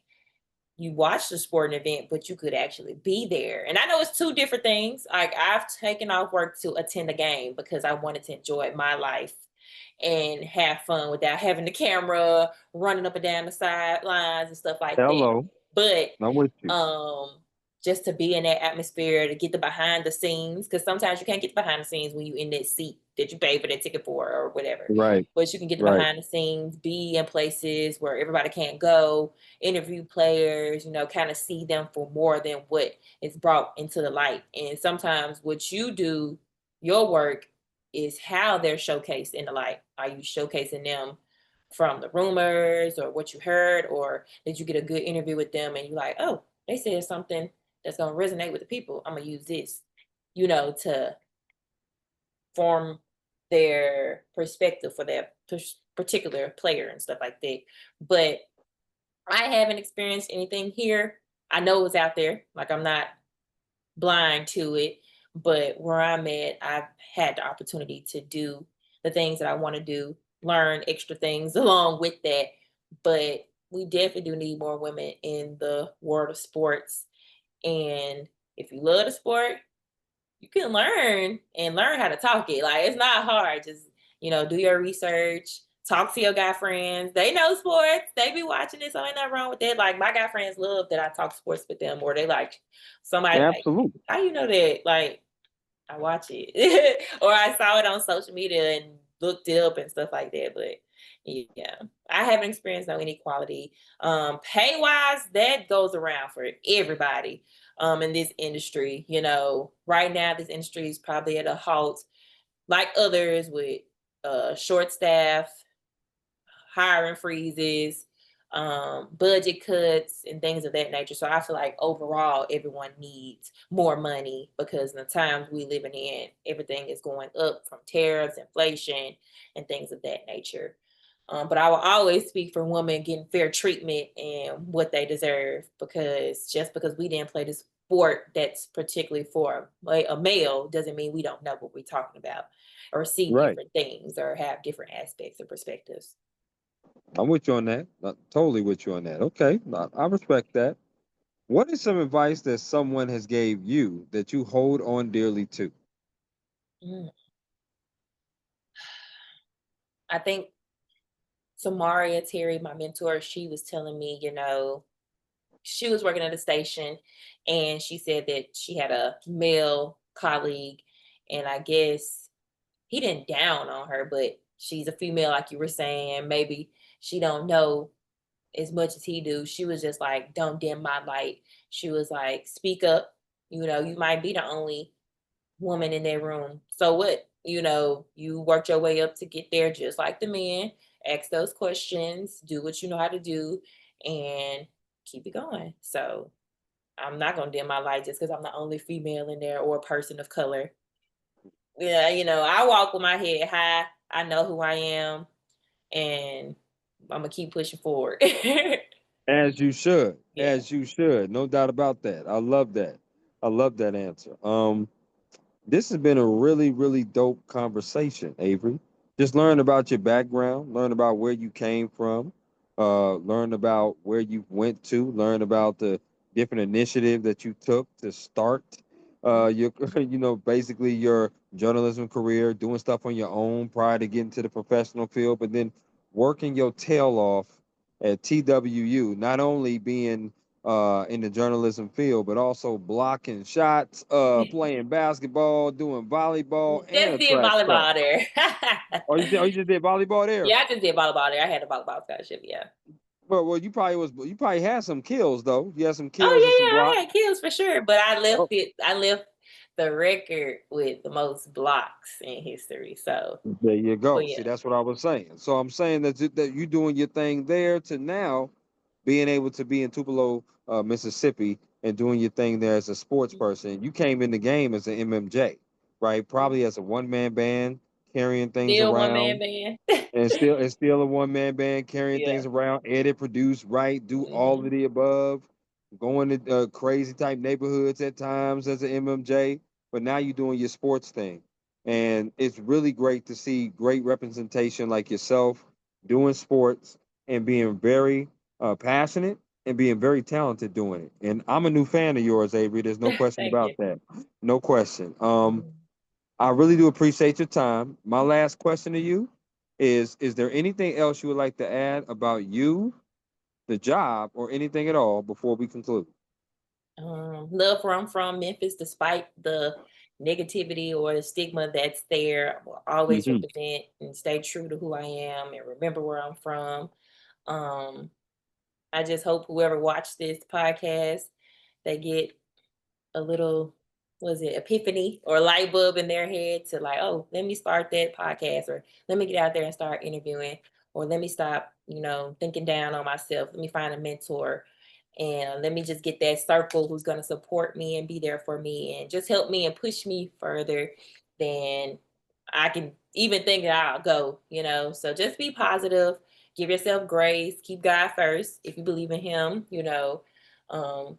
you watch the sporting event, but you could actually be there. And I know it's two different things. Like, I've taken off work to attend a game because I wanted to enjoy my life and have fun without having the camera running up and down the sidelines and stuff like that. Hello, But I'm with you. um just to be in that atmosphere, to get the behind the scenes, because sometimes you can't get the behind the scenes when you're in that seat that you pay for that ticket for or whatever. Right, But you can get the right. behind the scenes, be in places where everybody can't go, interview players, kind of see them for more than what is brought into the light. And sometimes what you do, your work, is how they're showcased in the light. Are you showcasing them from the rumors or what you heard, or did you get a good interview with them and you're like, oh, they said something that's going to resonate with the people. I'm going to use this, to form their perspective for that particular player and stuff like that. But I haven't experienced anything here. I know it's out there. Like, I'm not blind to it, but where I'm at, I've had the opportunity to do the things that I want to do, learn extra things along with that. But we definitely do need more women in the world of sports. And if you love the sport, you can learn and learn how to talk it. Like, it's not hard. Just, do your research, talk to your guy friends. They know sports. They be watching it, so ain't nothing wrong with that. Like, my guy friends love that I talk sports with them, or they like somebody like, Absolutely. how you know that? Like, I watch it. Or I saw it on social media and looked it up and stuff like that. But yeah, I haven't experienced no inequality. Pay wise, that goes around for everybody in this industry. Right now this industry is probably at a halt, like others, with short staff, hiring freezes, budget cuts, and things of that nature. So I feel like overall, everyone needs more money because in the times we living in, everything is going up from tariffs, inflation, and things of that nature. But I will always speak for women getting fair treatment and what they deserve, because just because we didn't play the sport that's particularly for a male doesn't mean we don't know what we're talking about or see Right. different things or have different aspects or perspectives. I'm with you on that. Totally with you on that. Okay. I respect that. What is some advice that someone has gave you that you hold on dearly to? Mm. I think Samaria Terry, my mentor, she was telling me, she was working at a station and she said that she had a male colleague, and I guess he didn't down on her, but she's a female, like you were saying. Maybe she don't know as much as he do. She was just like, don't dim my light. She was like, speak up. You might be the only woman in that room. So what? You worked your way up to get there just like the men. Ask those questions, do what you know how to do, and keep it going. So I'm not gonna dim my light just because I'm the only female in there or a person of color. Yeah, I walk with my head high. I know who I am, and I'm gonna keep pushing forward. As you should. Yeah. As you should. No doubt about that. I love that. I love that answer. This has been a really, really dope conversation, Avery. Just learn about your background, learn about where you came from, learn about where you went to, learn about the different initiative that you took to start your, basically your journalism career, doing stuff on your own prior to getting to the professional field, but then working your tail off at TWU, not only being in the journalism field, but also blocking shots, playing basketball, doing volleyball, and a Just did track star. volleyball there. Oh, you just did volleyball there. Yeah, I just did volleyball there. I had a volleyball scholarship. Yeah. Well, you probably had some kills though. You had some kills and Oh some yeah, yeah, I blocks. had kills for sure. But I left Oh, it. I left the record with the most blocks in history. So, there you go. but See, yeah. that's what I was saying. So I'm saying that you doing your thing there to now being able to be in Tupelo, Mississippi, and doing your thing there as a sports person. You came in the game as an MMJ, right? Probably as a one man band, carrying things Still one man around, band. and still a one man band carrying Yeah. things around, edit, produce, write, do all Hmm. of the above, going to crazy type neighborhoods at times as an MMJ. But now you're doing your sports thing, and it's really great to see great representation like yourself doing sports and being very passionate and being very talented doing it. And I'm a new fan of yours, Avery. There's no question Thank about you. that. No question. Mhm. I really do appreciate your time. My last question to you is there anything else you would like to add about you, the job, or anything at all before we conclude? Love where I'm from, Memphis, despite the negativity or the stigma that's there. I will always Hmm. represent and stay true to who I am and remember where I'm from. Um, I just hope whoever watched this podcast, they get a little, was it epiphany or light bulb in their head to like, oh, let me start that podcast, or let me get out there and start interviewing, or let me stop, thinking down on myself. Let me find a mentor, and let me just get that circle who's going to support me and be there for me and just help me and push me further than I can even think that I'll go. So just be positive, give yourself grace, keep God first if you believe in him, um,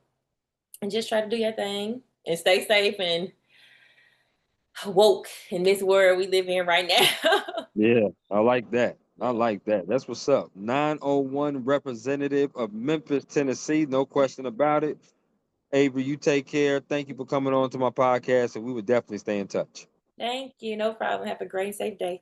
and just try to do your thing and stay safe and woke in this world we live in right now. Yeah, I like that. I Yeah. like that. That's what's up. 901 representative of Memphis, Tennessee. No question about it. Avery, you take care. Thank you for coming on to my podcast, and we would definitely stay in touch. Thank you. No problem. Have a great, safe day.